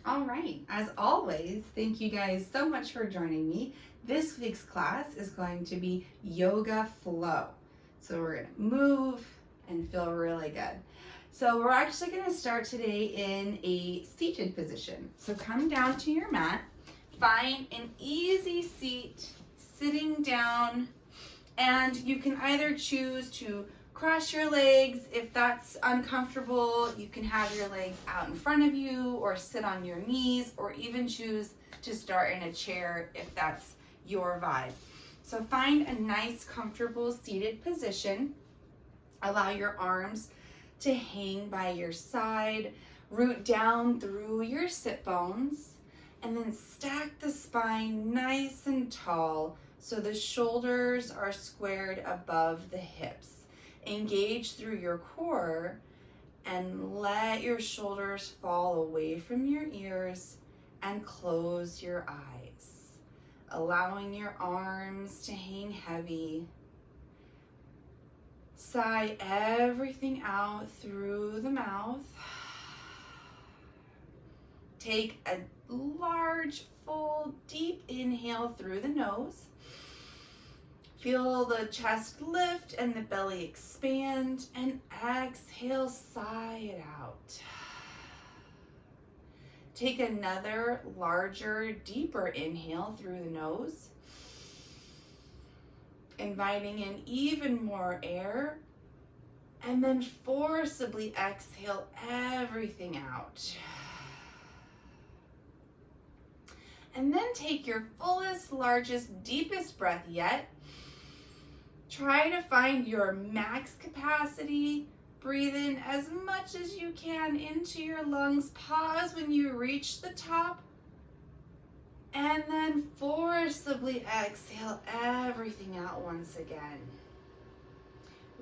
All right, as always, thank you guys so much for joining me. This week's class is going to be yoga flow. So we're going to move and feel really good. So we're actually going to start today in a seated position. So come down to your mat, find an easy seat, sitting down, and you can either choose to cross your legs if that's uncomfortable. You can have your legs out in front of you or sit on your knees, or even choose to start in a chair if that's your vibe. So find a nice comfortable seated position. Allow your arms to hang by your side, root down through your sit bones, and then stack the spine nice and tall so the shoulders are squared above the hips. Engage through your core and let your shoulders fall away from your ears and close your eyes, allowing your arms to hang heavy. Sigh everything out through the mouth. Take a large, full, deep inhale through the nose. Feel the chest lift and the belly expand, and exhale, sigh it out. Take another larger, deeper inhale through the nose, inviting in even more air, and then forcibly exhale everything out. And then take your fullest, largest, deepest breath yet. Try to find your max capacity. Breathe in as much as you can into your lungs. Pause when you reach the top. And then forcibly exhale everything out once again.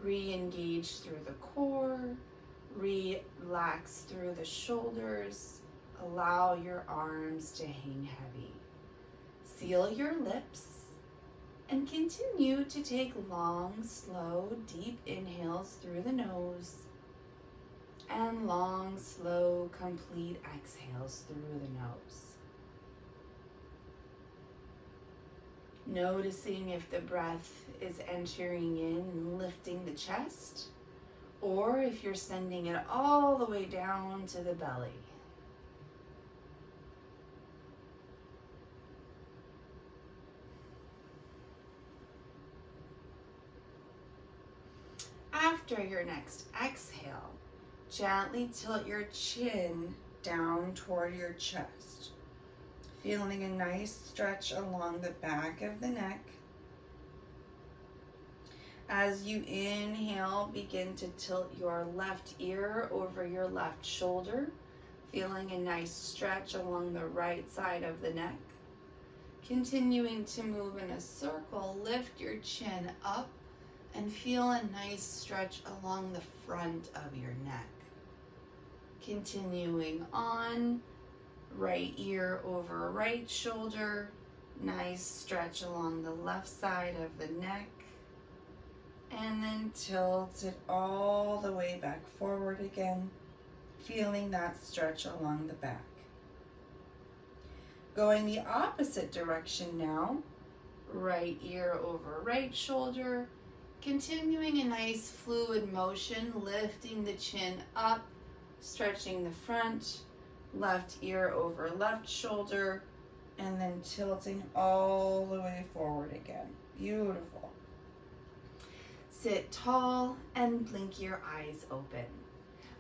Re-engage through the core. Relax through the shoulders. Allow your arms to hang heavy. Seal your lips. And continue to take long, slow, deep inhales through the nose and long, slow, complete exhales through the nose. Noticing if the breath is entering in and lifting the chest, or if you're sending it all the way down to the belly. After your next exhale, gently tilt your chin down toward your chest, feeling a nice stretch along the back of the neck. As you inhale, begin to tilt your left ear over your left shoulder, feeling a nice stretch along the right side of the neck. Continuing to move in a circle, lift your chin up and feel a nice stretch along the front of your neck. Continuing on, right ear over right shoulder, nice stretch along the left side of the neck, and then tilt it all the way back forward again, feeling that stretch along the back. Going the opposite direction now, right ear over right shoulder, continuing a nice fluid motion, lifting the chin up, stretching the front, left ear over left shoulder, and then tilting all the way forward again. Beautiful. Sit tall and blink your eyes open.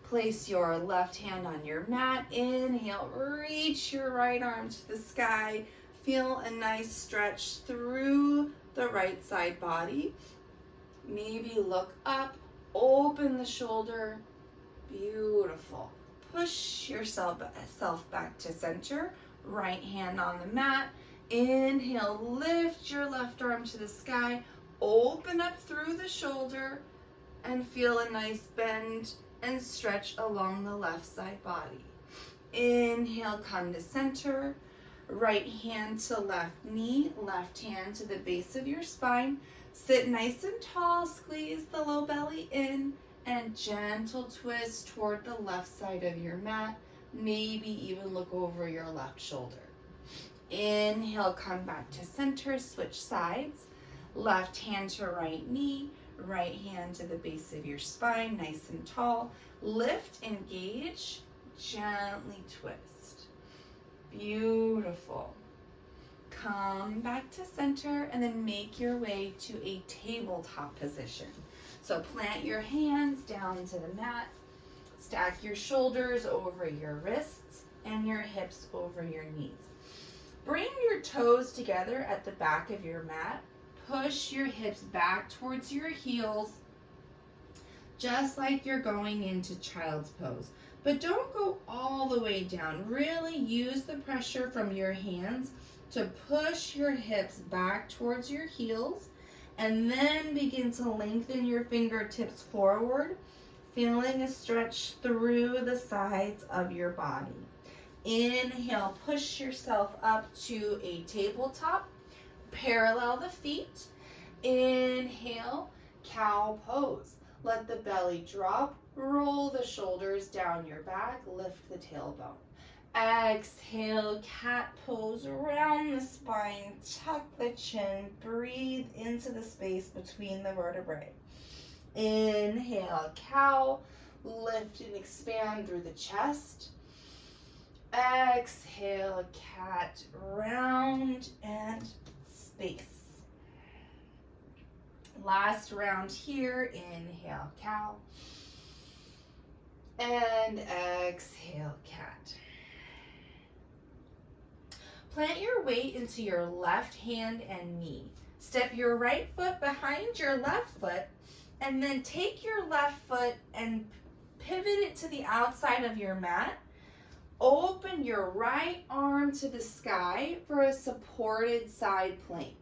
Place your left hand on your mat. Inhale, reach your right arm to the sky. Feel a nice stretch through the right side body. Maybe look up, open the shoulder. Beautiful. Push yourself back to center. Right hand on the mat. Inhale, lift your left arm to the sky. Open up through the shoulder and feel a nice bend and stretch along the left side body. Inhale, come to center. Right hand to left knee, left hand to the base of your spine. Sit nice and tall, squeeze the low belly in, and gentle twist toward the left side of your mat. Maybe even look over your left shoulder. Inhale, come back to center, switch sides. Left hand to right knee, right hand to the base of your spine, nice and tall. Lift, engage, gently twist. Beautiful. Come back to center and then make your way to a tabletop position. So plant your hands down to the mat, stack your shoulders over your wrists and your hips over your knees. Bring your toes together at the back of your mat. Push your hips back towards your heels, just like you're going into child's pose. But don't go all the way down. Really use the pressure from your hands to push your hips back towards your heels, and then begin to lengthen your fingertips forward, feeling a stretch through the sides of your body. Inhale, push yourself up to a tabletop. Parallel the feet. Inhale, cow pose. Let the belly drop. Roll the shoulders down your back. Lift the tailbone. Exhale, cat pose. Round the spine. Tuck the chin. Breathe into the space between the vertebrae. Inhale, cow. Lift and expand through the chest. Exhale, cat, round and space. Last round here. Inhale, cow. And exhale, cat. Plant your weight into your left hand and knee. Step your right foot behind your left foot, and then take your left foot and pivot it to the outside of your mat. Open your right arm to the sky for a supported side plank.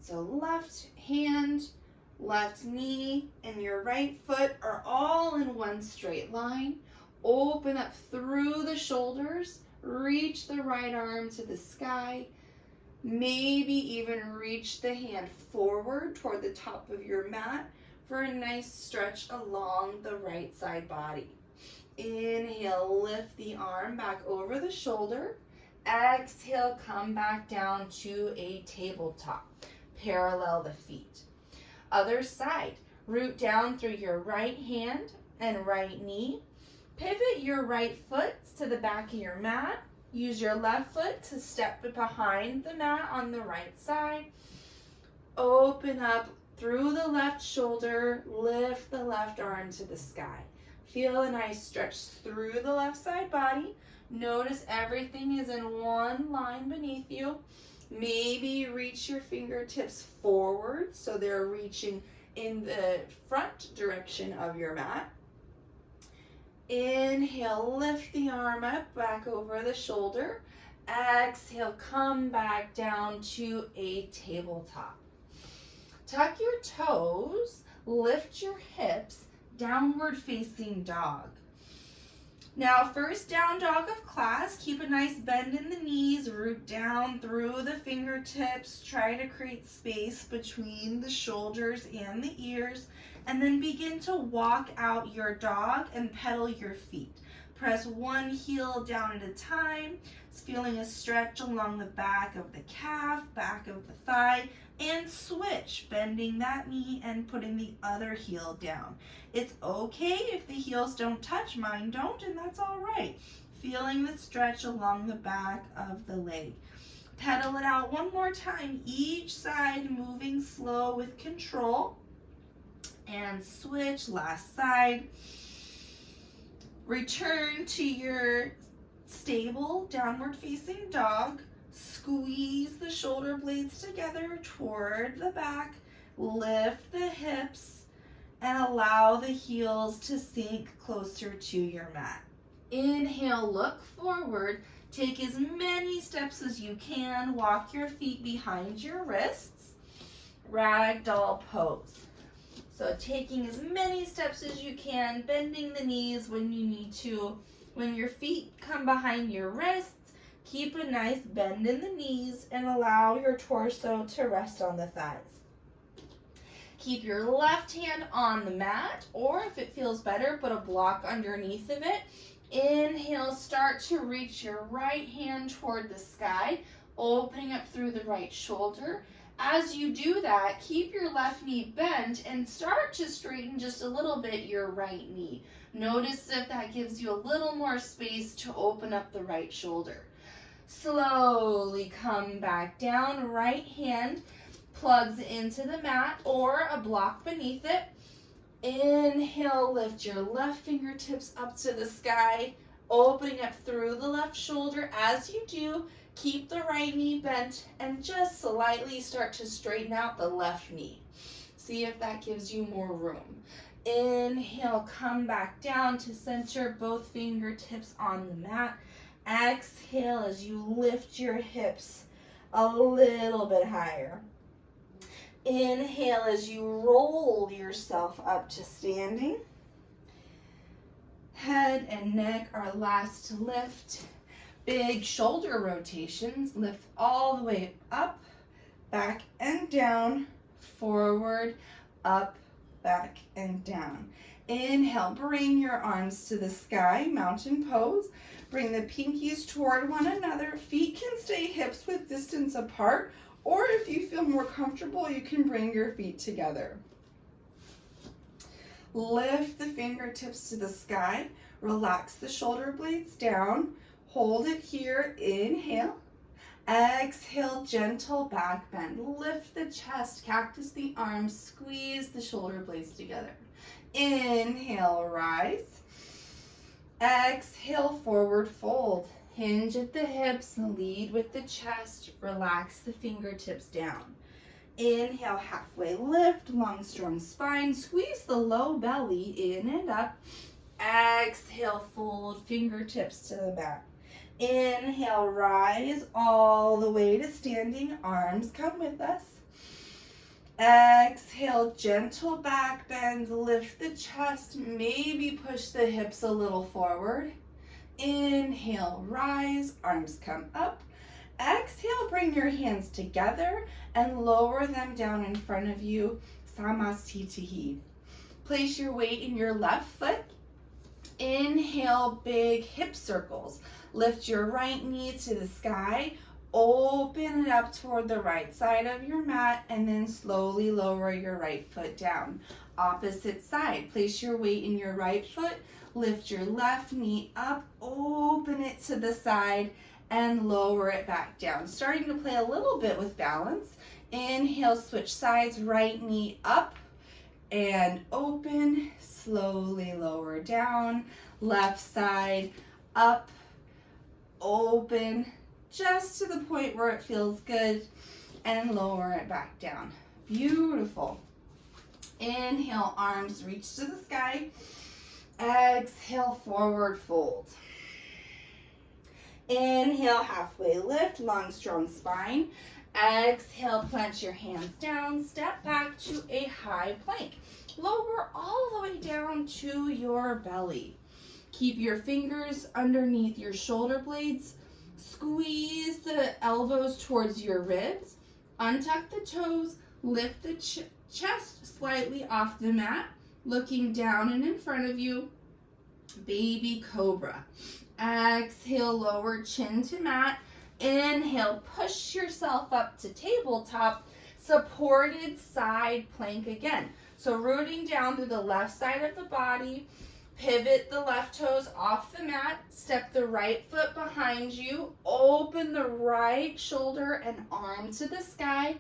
So left hand, left knee, and your right foot are all in one straight line. Open up through the shoulders. Reach the right arm to the sky. Maybe even reach the hand forward toward the top of your mat for a nice stretch along the right side body. Inhale, lift the arm back over the shoulder. Exhale, come back down to a tabletop. Parallel the feet. Other side, root down through your right hand and right knee. Pivot your right foot to the back of your mat. Use your left foot to step behind the mat on the right side. Open up through the left shoulder. Lift the left arm to the sky. Feel a nice stretch through the left side body. Notice everything is in one line beneath you. Maybe reach your fingertips forward so they're reaching in the front direction of your mat. Inhale, lift the arm up, back over the shoulder. Exhale, come back down to a tabletop. Tuck your toes, lift your hips, downward facing dog. Now, first down dog of class, keep a nice bend in the knees, root down through the fingertips, try to create space between the shoulders and the ears, and then begin to walk out your dog and pedal your feet. Press one heel down at a time, feeling a stretch along the back of the calf, back of the thigh, and switch, bending that knee and putting the other heel down. It's okay if the heels don't touch, mine don't, and that's all right. Feeling the stretch along the back of the leg. Pedal it out one more time, each side moving slow with control. And switch, last side. Return to your stable downward facing dog. Squeeze the shoulder blades together toward the back. Lift the hips and allow the heels to sink closer to your mat. Inhale, look forward. Take as many steps as you can. Walk your feet behind your wrists. Ragdoll pose. So taking as many steps as you can, bending the knees when you need to. When your feet come behind your wrists, keep a nice bend in the knees and allow your torso to rest on the thighs. Keep your left hand on the mat, or if it feels better, put a block underneath of it. Inhale, start to reach your right hand toward the sky, opening up through the right shoulder. As you do that, keep your left knee bent and start to straighten just a little bit your right knee. Notice if that gives you a little more space to open up the right shoulder. Slowly come back down, right hand plugs into the mat or a block beneath it. Inhale, lift your left fingertips up to the sky, opening up through the left shoulder. As you do, keep the right knee bent and just slightly start to straighten out the left knee. See if that gives you more room. Inhale, come back down to center, both fingertips on the mat. Exhale as you lift your hips a little bit higher. Inhale as you roll yourself up to standing. Head and neck are last to lift. Big shoulder rotations. Lift all the way up, back and down, forward, up, back and down. Inhale, bring your arms to the sky, mountain pose. Bring the pinkies toward one another. Feet can stay hips width distance apart, or if you feel more comfortable, you can bring your feet together. Lift the fingertips to the sky. Relax the shoulder blades down. Hold it here. Inhale. Exhale, gentle back bend. Lift the chest, cactus the arms, squeeze the shoulder blades together. Inhale, rise. Exhale, forward fold. Hinge at the hips, lead with the chest, relax the fingertips down. Inhale, halfway lift, long strong spine, squeeze the low belly in and up. Exhale, fold fingertips to the back. Inhale, rise all the way to standing, arms come with us. Exhale, gentle back bend, lift the chest, maybe push the hips a little forward. Inhale, rise, arms come up. Exhale, bring your hands together and lower them down in front of you, Samastitihi. Place your weight in your left foot. Inhale, big hip circles. Lift your right knee to the sky. Open it up toward the right side of your mat and then slowly lower your right foot down. Opposite side, place your weight in your right foot, lift your left knee up, open it to the side and lower it back down. Starting to play a little bit with balance. Inhale, switch sides, right knee up and open, slowly lower down, left side up, open, just to the point where it feels good, and lower it back down. Beautiful. Inhale, arms reach to the sky. Exhale, forward fold. Inhale, halfway lift, long strong spine. Exhale, plant your hands down, step back to a high plank. Lower all the way down to your belly. Keep your fingers underneath your shoulder blades. Squeeze the elbows towards your ribs. Untuck the toes. Lift the chest slightly off the mat. Looking down and in front of you. Baby cobra. Exhale, lower chin to mat. Inhale, push yourself up to tabletop. Supported side plank again. So rooting down through the left side of the body. Pivot the left toes off the mat, step the right foot behind you, open the right shoulder and arm to the sky,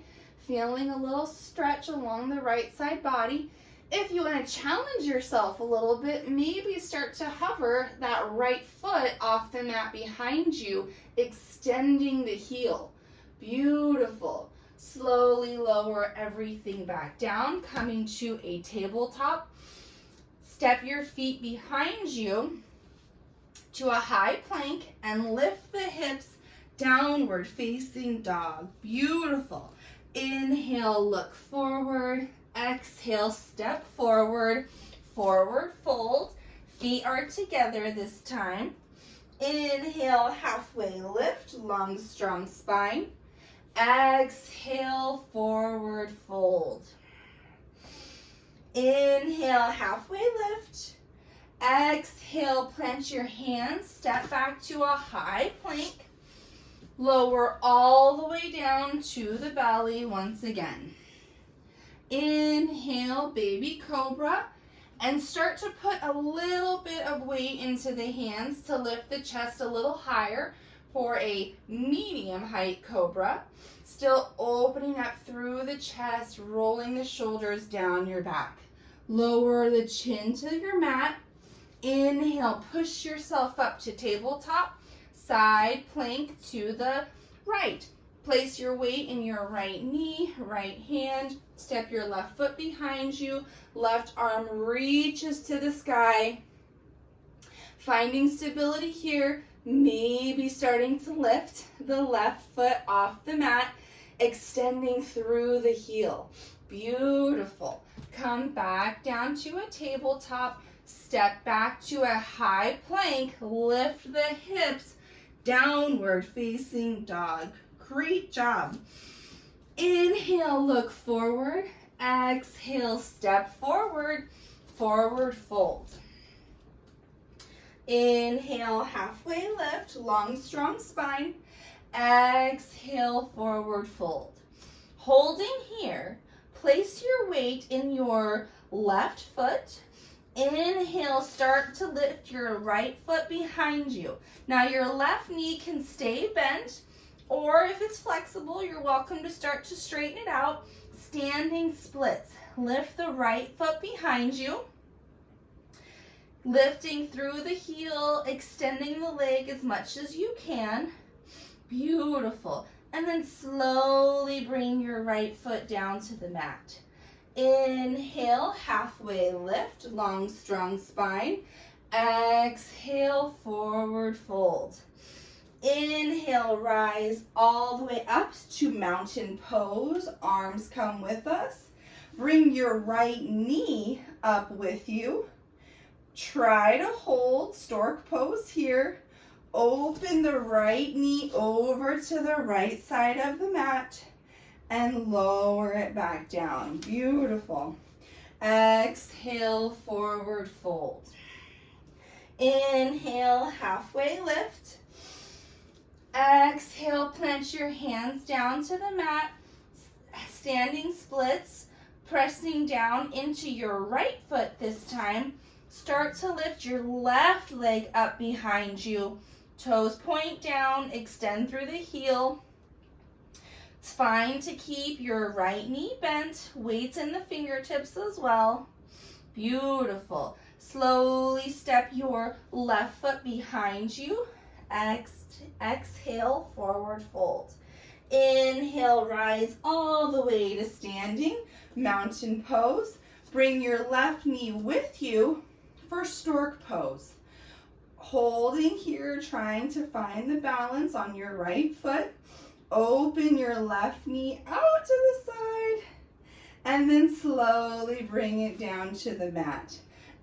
feeling a little stretch along the right side body. If you want to challenge yourself a little bit, maybe start to hover that right foot off the mat behind you, extending the heel. Beautiful. Slowly lower everything back down, coming to a tabletop. Step your feet behind you to a high plank and lift the hips, downward facing dog. Beautiful. Inhale, look forward. Exhale, step forward. Forward fold. Feet are together this time. Inhale, halfway lift, long, strong spine. Exhale, forward fold. Inhale, halfway lift. Exhale, plant your hands, step back to a high plank. Lower all the way down to the belly once again. Inhale, baby cobra, and start to put a little bit of weight into the hands to lift the chest a little higher for a medium height cobra. Still opening up through the chest, rolling the shoulders down your back. Lower the chin to your mat. Inhale, push yourself up to tabletop. Side plank to the right. Place your weight in your right knee, right hand. Step your left foot behind you. Left arm reaches to the sky. Finding stability here. Maybe starting to lift the left foot off the mat. Extending through the heel. Beautiful. Come back down to a tabletop. Step back to a high plank. Lift the hips. Downward facing dog. Great job. Inhale, look forward. Exhale, step forward. Forward fold. Inhale, halfway lift. Long, strong spine. Exhale, forward fold. Holding here, place your weight in your left foot. Inhale, start to lift your right foot behind you. Now your left knee can stay bent, or if it's flexible, you're welcome to start to straighten it out. Standing splits. Lift the right foot behind you. Lifting through the heel, extending the leg as much as you can. Beautiful. And then slowly bring your right foot down to the mat. Inhale, halfway lift, long, strong spine. Exhale, forward fold. Inhale, rise all the way up to mountain pose. Arms come with us. Bring your right knee up with you. Try to hold stork pose here. Open the right knee over to the right side of the mat and lower it back down. Beautiful. Exhale, forward fold. Inhale, halfway lift. Exhale, plant your hands down to the mat. Standing splits, pressing down into your right foot this time. Start to lift your left leg up behind you. Toes point down, extend through the heel. It's fine to keep your right knee bent, weights in the fingertips as well. Beautiful. Slowly step your left foot behind you. Exhale, forward fold. Inhale, rise all the way to standing, mountain pose. Bring your left knee with you for stork pose. Holding here, trying to find the balance on your right foot. Open your left knee out to the side and then slowly bring it down to the mat.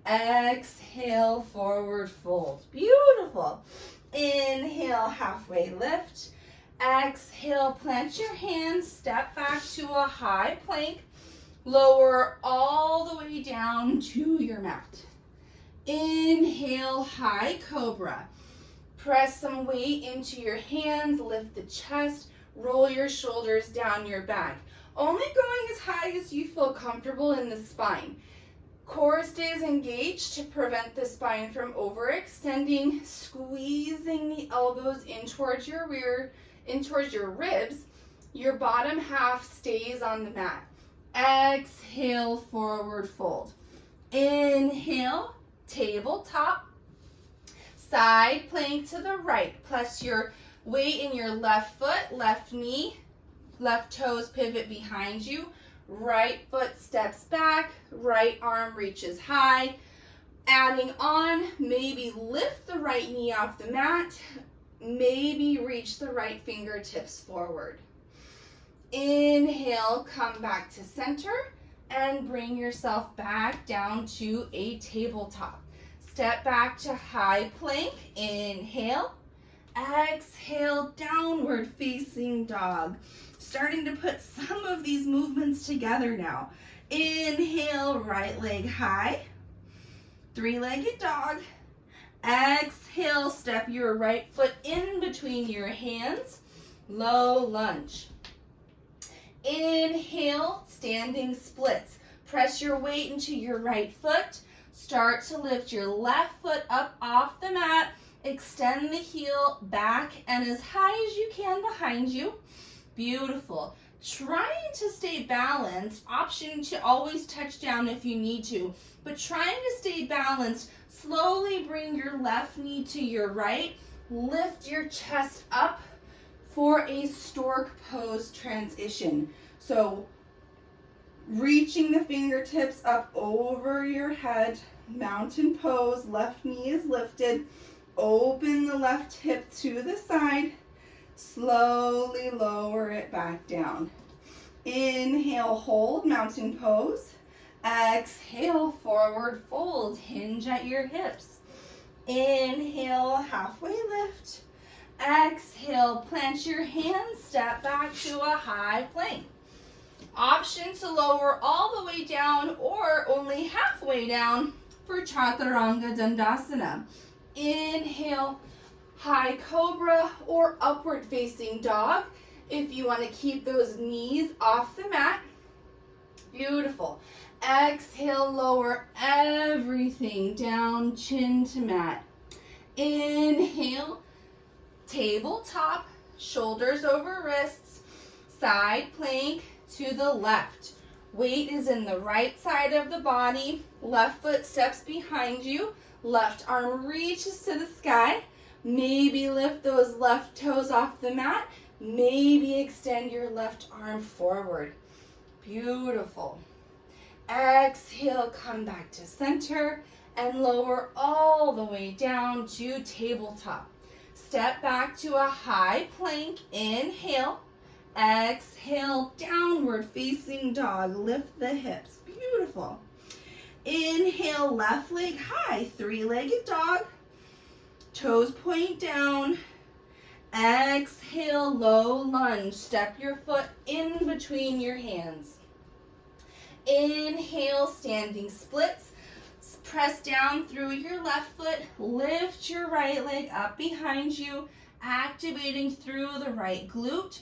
Exhale, forward fold. Beautiful. Inhale, halfway lift. Exhale, plant your hands, step back to a high plank. Lower all the way down to your mat. Inhale, high cobra. Press some weight into your hands, lift the chest, roll your shoulders down your back. Only going as high as you feel comfortable in the spine. Core stays engaged to prevent the spine from overextending, squeezing the elbows in towards your rear, in towards your ribs. Your bottom half stays on the mat. Exhale, forward fold. Inhale, tabletop. Side plank to the right. Plus your weight in your left foot, left knee, left toes pivot behind you. Right foot steps back, right arm reaches high. Adding on, maybe lift the right knee off the mat. Maybe reach the right fingertips forward. Inhale, come back to center and bring yourself back down to a tabletop. Step back to high plank. Inhale. Exhale, downward facing dog. Starting to put some of these movements together now. Inhale, right leg high. Three-legged dog. Exhale, step your right foot in between your hands. Low lunge. Inhale, standing splits. Press your weight into your right foot. Start to lift your left foot up off the mat. Extend the heel back and as high as you can behind you. Beautiful. Trying to stay balanced, option to always touch down if you need to, but trying to stay balanced, slowly bring your left knee to your right, lift your chest up for a stork pose transition. So reaching the fingertips up over your head, mountain pose, left knee is lifted, open the left hip to the side, slowly lower it back down. Inhale, hold, mountain pose. Exhale, forward fold, hinge at your hips. Inhale, halfway lift. Exhale, plant your hands, step back to a high plank. Option to lower all the way down or only halfway down for Chaturanga Dandasana. Inhale, high cobra or upward facing dog if you want to keep those knees off the mat. Beautiful. Exhale, lower everything down, chin to mat. Inhale, tabletop, shoulders over wrists, side plank to the left. Weight is in the right side of the body, left foot steps behind you, left arm reaches to the sky. Maybe lift those left toes off the mat. Maybe extend your left arm forward. Beautiful. Exhale, come back to center and lower all the way down to tabletop. Step back to a high plank. Inhale. Exhale, downward facing dog. Lift the hips. Beautiful. Inhale, left leg high. Three-legged dog. Toes point down. Exhale, low lunge. Step your foot in between your hands. Inhale, standing splits. Press down through your left foot. Lift your right leg up behind you, activating through the right glute,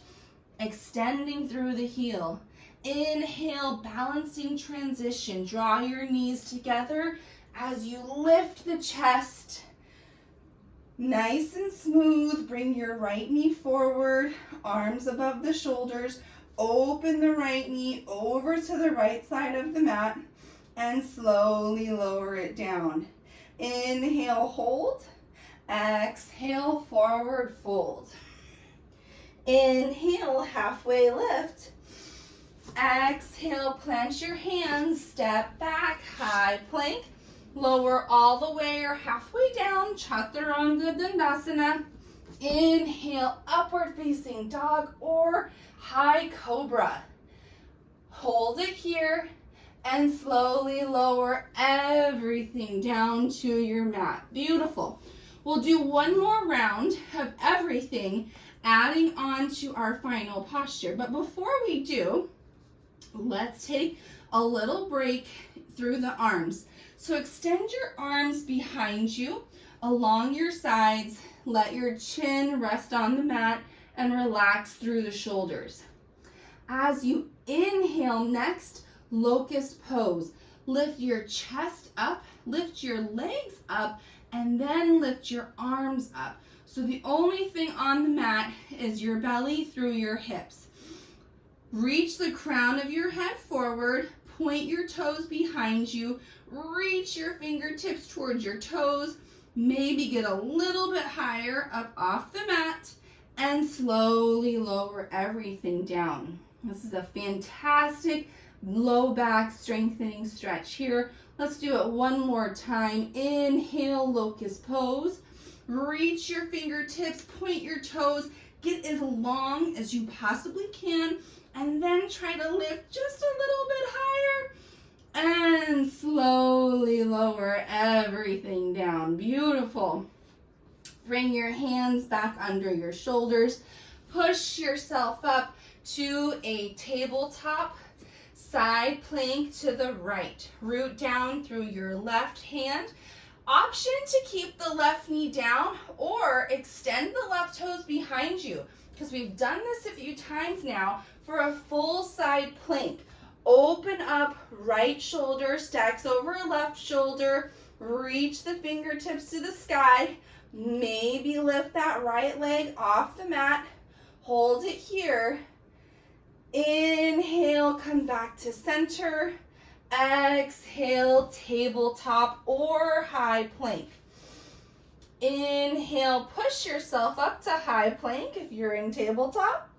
extending through the heel. Inhale, balancing transition. Draw your knees together as you lift the chest. Nice and smooth. Bring your right knee forward, arms above the shoulders. Open the right knee over to the right side of the mat and slowly lower it down. Inhale, hold. Exhale, forward fold. Inhale, halfway lift. Exhale, plant your hands, step back, high plank. Lower all the way or halfway down, Chaturanga Dandasana. Inhale, upward facing dog or high cobra. Hold it here and slowly lower everything down to your mat. Beautiful. We'll do one more round of everything, adding on to our final posture. But before we do, let's take a little break through the arms. So extend your arms behind you, along your sides. Let your chin rest on the mat and relax through the shoulders. As you inhale next, locust pose. Lift your chest up, lift your legs up, and then lift your arms up. So the only thing on the mat is your belly through your hips. Reach the crown of your head forward, point your toes behind you, reach your fingertips towards your toes, maybe get a little bit higher up off the mat, and slowly lower everything down. This is a fantastic low back strengthening stretch here. Let's do it one more time. Inhale, locust pose. Reach your fingertips, point your toes, get as long as you possibly can, and then try to lift just a little bit higher and slowly lower everything down. Beautiful. Bring your hands back under your shoulders. Push yourself up to a tabletop. Side plank to the right. Root down through your left hand. Option to keep the left knee down or extend the left toes behind you, because we've done this a few times now for a full side plank. Open up, right shoulder stacks over left shoulder. Reach the fingertips to the sky. Maybe lift that right leg off the mat. Hold it here. Inhale, come back to center. Exhale, tabletop or high plank. Inhale, push yourself up to high plank if you're in tabletop.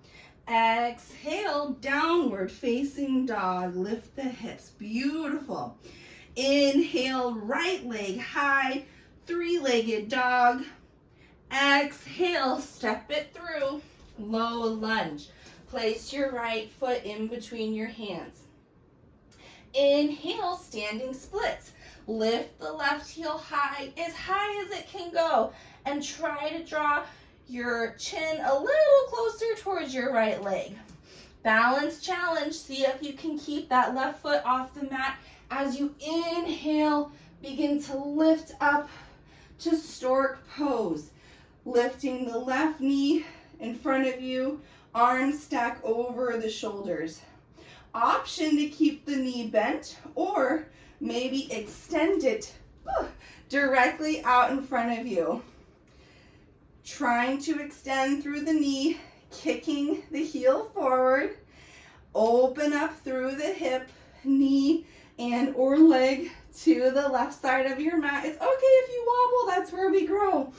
Exhale, downward facing dog. Lift the hips. Beautiful. Inhale, right leg high, three-legged dog. Exhale, step it through. Low lunge. Place your right foot in between your hands. Inhale, standing splits. Lift the left heel high as it can go, and try to draw your chin a little closer towards your right leg. Balance challenge. See if you can keep that left foot off the mat as you inhale. Begin to lift up to stork pose. Lifting the left knee in front of you, arms stack over the shoulders. Option to keep the knee bent or maybe extend it directly out in front of you. Trying to extend through the knee, kicking the heel forward. Open up through the hip, knee, and or leg to the left side of your mat. It's okay if you wobble, that's where we grow.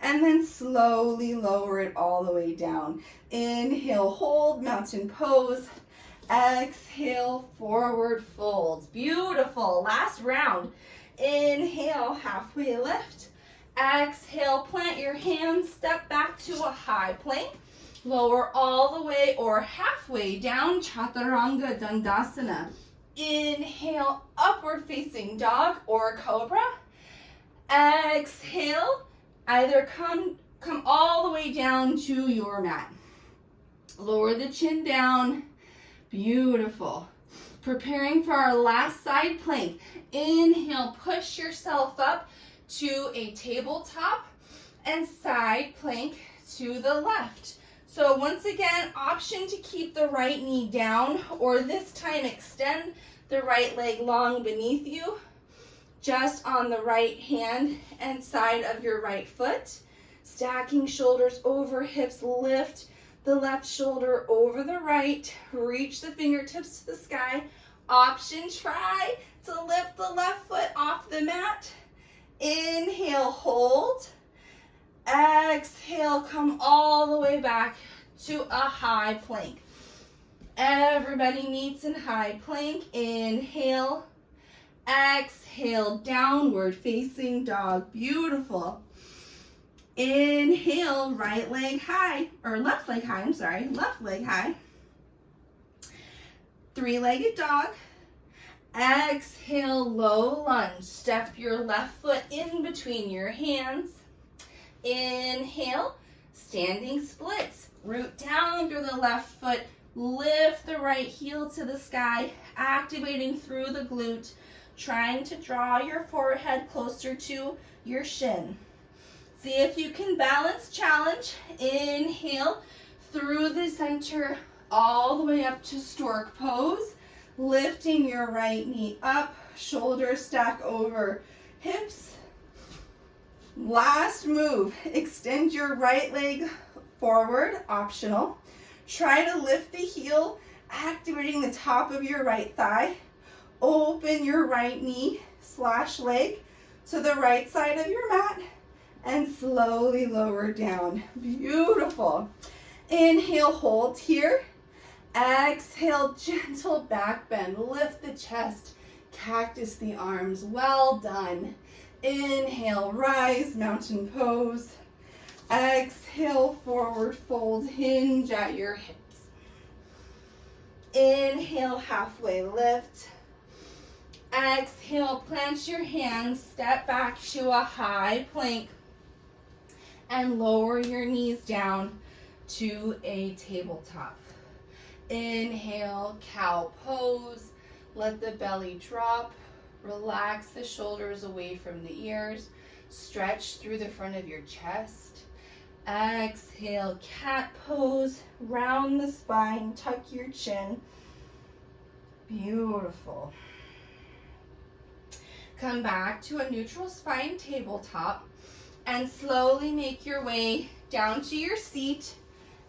And then slowly lower it all the way down. Inhale, hold, mountain pose. Exhale, forward fold. Beautiful. Last round. Inhale, halfway lift. Exhale, plant your hands, step back to a high plank. Lower all the way or halfway down, Chaturanga Dandasana. Inhale, upward facing dog or cobra. Exhale, either come all the way down to your mat. Lower the chin down. Beautiful. Preparing for our last side plank. Inhale, push yourself up to a tabletop and side plank to the left. So once again, option to keep the right knee down, or this time extend the right leg long beneath you, just on the right hand and side of your right foot. Stacking shoulders over hips, lift the left shoulder over the right, reach the fingertips to the sky. Option, try to lift the left foot off the mat. Inhale, hold. Exhale, come all the way back to a high plank. Everybody meets in high plank. Inhale. Exhale, downward facing dog. Beautiful. Inhale, right leg high, or left leg high, left leg high. Three-legged dog. Exhale, low lunge. Step your left foot in between your hands. Inhale, standing splits. Root down through the left foot. Lift the right heel to the sky, activating through the glute, trying to draw your forehead closer to your shin. See if you can balance challenge. Inhale through the center all the way up to stork pose. Lifting your right knee up, shoulders stack over hips. Last move, extend your right leg forward, optional. Try to lift the heel, activating the top of your right thigh. Open your right knee / leg to the right side of your mat and slowly lower down. Beautiful. Inhale, hold here. Exhale, gentle back bend. Lift the chest, cactus the arms. Well done. Inhale, rise, mountain pose. Exhale, forward fold, hinge at your hips. Inhale, halfway lift. Exhale, plant your hands, step back to a high plank, and lower your knees down to a tabletop. Inhale, cow pose. Let the belly drop. Relax the shoulders away from the ears. Stretch through the front of your chest. Exhale, cat pose. Round the spine, tuck your chin. Beautiful. Come back to a neutral spine tabletop and slowly make your way down to your seat,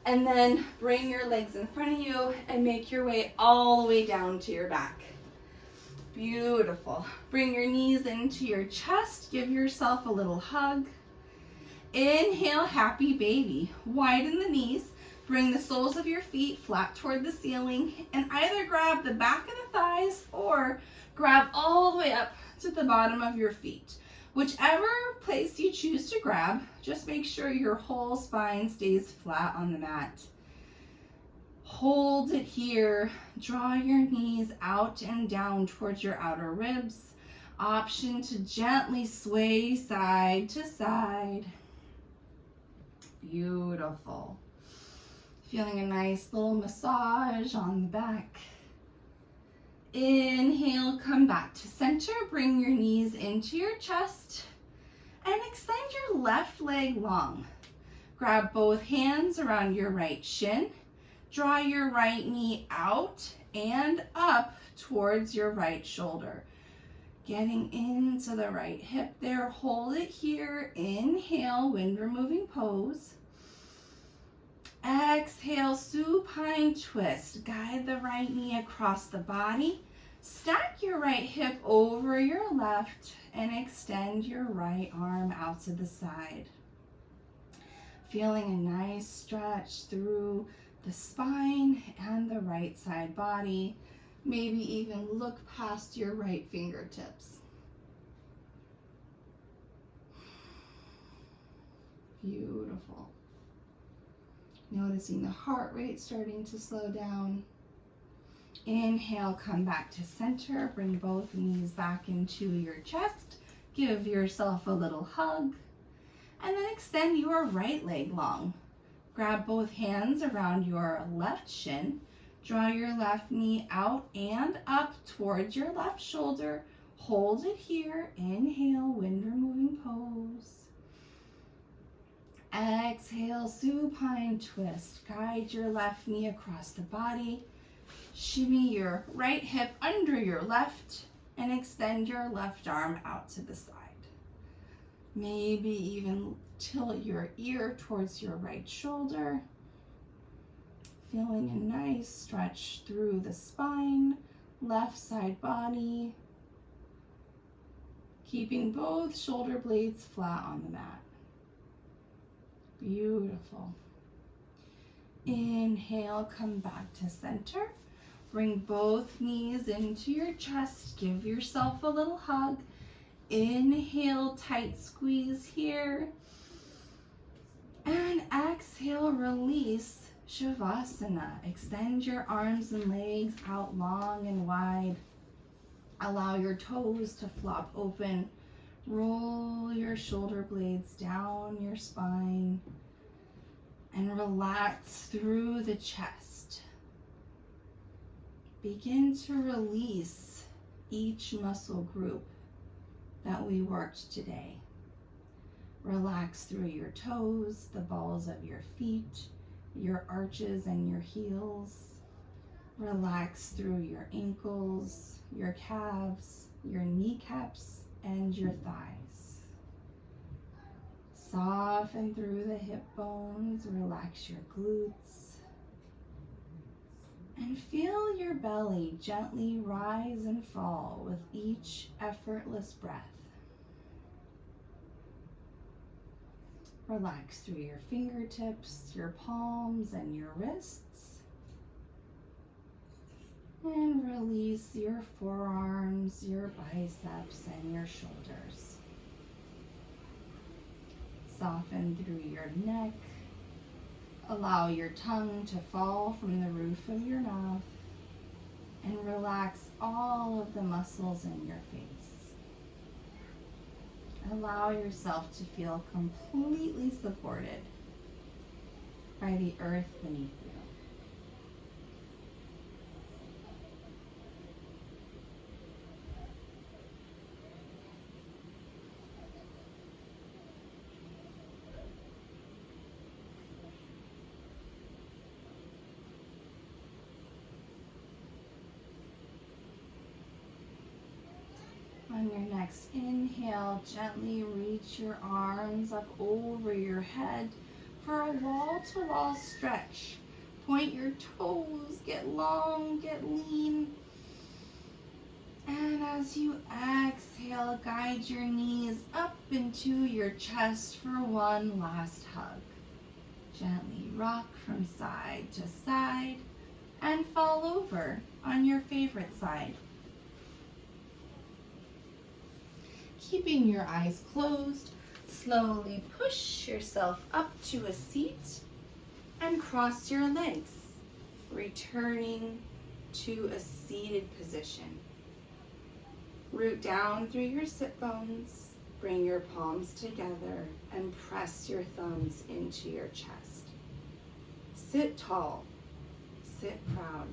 and then bring your legs in front of you and make your way all the way down to your back. Beautiful. Bring your knees into your chest. Give yourself a little hug. Inhale, happy baby. Widen the knees. Bring the soles of your feet flat toward the ceiling and either grab the back of the thighs or grab all the way up to the bottom of your feet. Whichever place you choose to grab, just make sure your whole spine stays flat on the mat. Hold it here. Draw your knees out and down towards your outer ribs. Option to gently sway side to side. Beautiful. Feeling a nice little massage on the back. Inhale, come back to center. Bring your knees into your chest and extend your left leg long. Grab both hands around your right shin. Draw your right knee out and up towards your right shoulder. Getting into the right hip there. Hold it here. Inhale, wind removing pose. Exhale, supine twist. Guide the right knee across the body. Stack your right hip over your left and extend your right arm out to the side. Feeling a nice stretch through the spine and the right side body. Maybe even look past your right fingertips. Beautiful. Noticing the heart rate starting to slow down. Inhale, come back to center. Bring both knees back into your chest. Give yourself a little hug. And then extend your right leg long. Grab both hands around your left shin. Draw your left knee out and up towards your left shoulder. Hold it here. Inhale, wind removing pose. Exhale, supine twist. Guide your left knee across the body. Shimmy your right hip under your left and extend your left arm out to the side. Maybe even tilt your ear towards your right shoulder. Feeling a nice stretch through the spine, left side body. Keeping both shoulder blades flat on the mat. Beautiful. Inhale, come back to center. Bring both knees into your chest. Give yourself a little hug. Inhale, tight squeeze here. And exhale, release, Shavasana. Extend your arms and legs out long and wide. Allow your toes to flop open. Roll your shoulder blades down your spine and relax through the chest. Begin to release each muscle group that we worked today. Relax through your toes, the balls of your feet, your arches and your heels. Relax through your ankles, your calves, your kneecaps, and your thighs. Soften through the hip bones, relax your glutes, and feel your belly gently rise and fall with each effortless breath. Relax through your fingertips, your palms, and your wrists. And release your forearms, your biceps, and your shoulders. Soften through your neck. Allow your tongue to fall from the roof of your mouth. And relax all of the muscles in your face. Allow yourself to feel completely supported by the earth beneath you. next inhale, gently reach your arms up over your head for a wall-to-wall stretch. Point your toes, get long, get lean. And as you exhale, guide your knees up into your chest for one last hug. Gently rock from side to side and fall over on your favorite side. Keeping your eyes closed, slowly push yourself up to a seat and cross your legs, returning to a seated position. Root down through your sit bones, bring your palms together and press your thumbs into your chest. Sit tall, sit proud.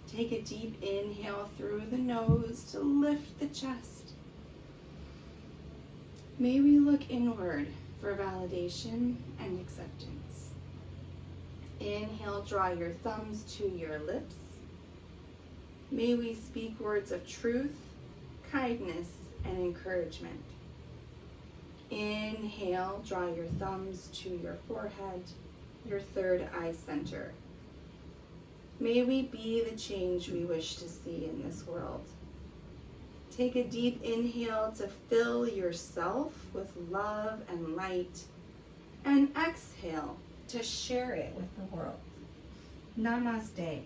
Take a deep inhale through the nose to lift the chest. May we look inward for validation and acceptance. Inhale, draw your thumbs to your lips. May we speak words of truth, kindness, and encouragement. Inhale, draw your thumbs to your forehead, your third eye center. May we be the change we wish to see in this world. Take a deep inhale to fill yourself with love and light, and exhale to share it with the world. Namaste.